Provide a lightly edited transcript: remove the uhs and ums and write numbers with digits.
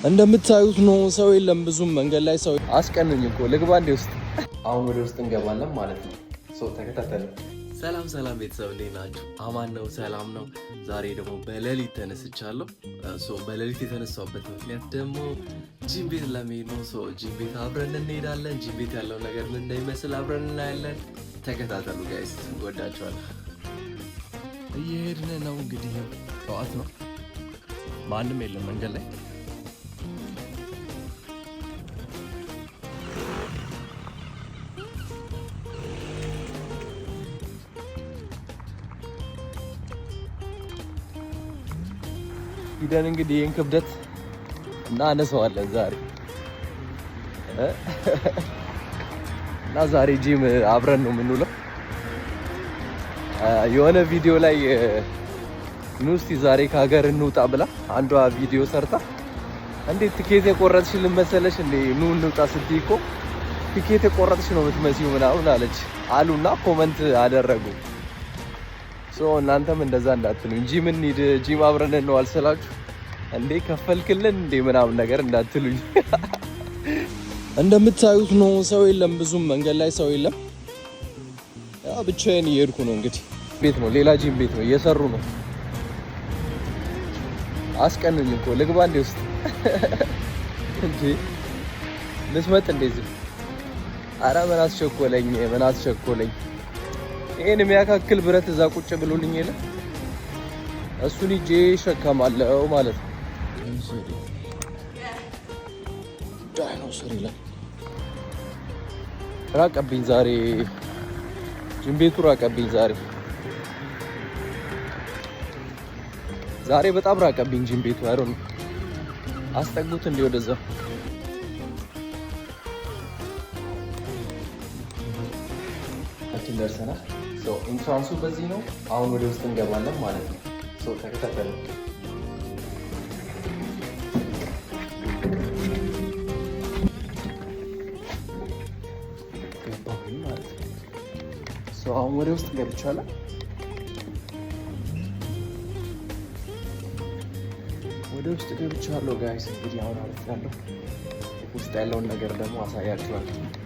እንደምታዩት ነው። ሰው የለም ብዙም መንገድ ላይ ሰው አስቀኑኝ እኮ ልግባ እንዴ ውስጥ። አሁን ወደ ውስጥ እንገባለን ማለት ነው። ተከታተሉ። ሰላም ሰላም ቤተሰብ እንዴት ናችሁ? አማን ነው፣ ሰላም ነው። ዛሬ ደግሞ በሌሊት ተነስቻለሁ። በሌሊት የተነሳሁበት ምክንያት ደግሞ ጂም ቤት ለመሄድ ነው። ጂም ቤት አብረን እንሄዳለን። ጂም ቤት ያለው ነገር ምን እንደሚመስል አብረን እናያለን። ተከታተሉ ጋይስ፣ ወዳችኋለሁ። እየሄድን ነው እንግዲህ፣ ጠዋት ነው፣ ማንም የለም መንገድ ላይ። ሂደን እንግዲህ ይህን ክብደት እናነሳዋለን ዛሬ እና ዛሬ ጂም አብረን ነው የምንውለው። የሆነ ቪዲዮ ላይ ኑ እስቲ ዛሬ ከሀገር እንውጣ ብላ አንዷ ቪዲዮ ሰርታ እንዴት ትኬት የቆረጥሽልን መሰለሽ እንዴ ኑ እንውጣ ስትይ እኮ ትኬት የቆረጥሽ ነው የምትመስዪው ምናምን አለች አሉና ኮመንት አደረጉ። እናንተም እንደዛ እንዳትሉኝ፣ ጂም እንሂድ ጂም አብረን ነው አልሰላችሁ እንዴ ከፈልክልን እንዴ ምናምን ነገር እንዳትሉኝ። እንደምታዩት ነው፣ ሰው የለም ብዙም መንገድ ላይ ሰው የለም። ያ ብቻዬን እየሄድኩ ነው እንግዲህ። ቤት ነው፣ ሌላ ጂም ቤት ነው እየሰሩ ነው። አስቀኑኝ እኮ ልግባ እንዴ ውስጥ እንዴ ልስመጥ እንደዚህ። ኧረ ምን አስቸኮለኝ ይሄን የሚያካክል ብረት እዛ ቁጭ ብሎልኝ የለ እሱን ይዤ እሸከማለሁ ማለት ነው። ዳይኖሰር ይላል። ራቀብኝ ዛሬ ጂም ቤቱ ራቀብኝ ዛሬ በጣም ራቀብኝ ጂም ቤቱ። አይሮን አስጠጉት እንዴ ወደዛ። አችን ደርሰናል። ኢንትራንሱ በዚህ ነው። አሁን ወደ ውስጥ እንገባለን ማለት ነው። ተከታተሉ። አሁን ወደ ውስጥ ገብቻለሁ። ጋይስ እንግዲህ አሁን አልፌያለሁ። ውስጥ ያለውን ነገር ደግሞ አሳያችኋለሁ።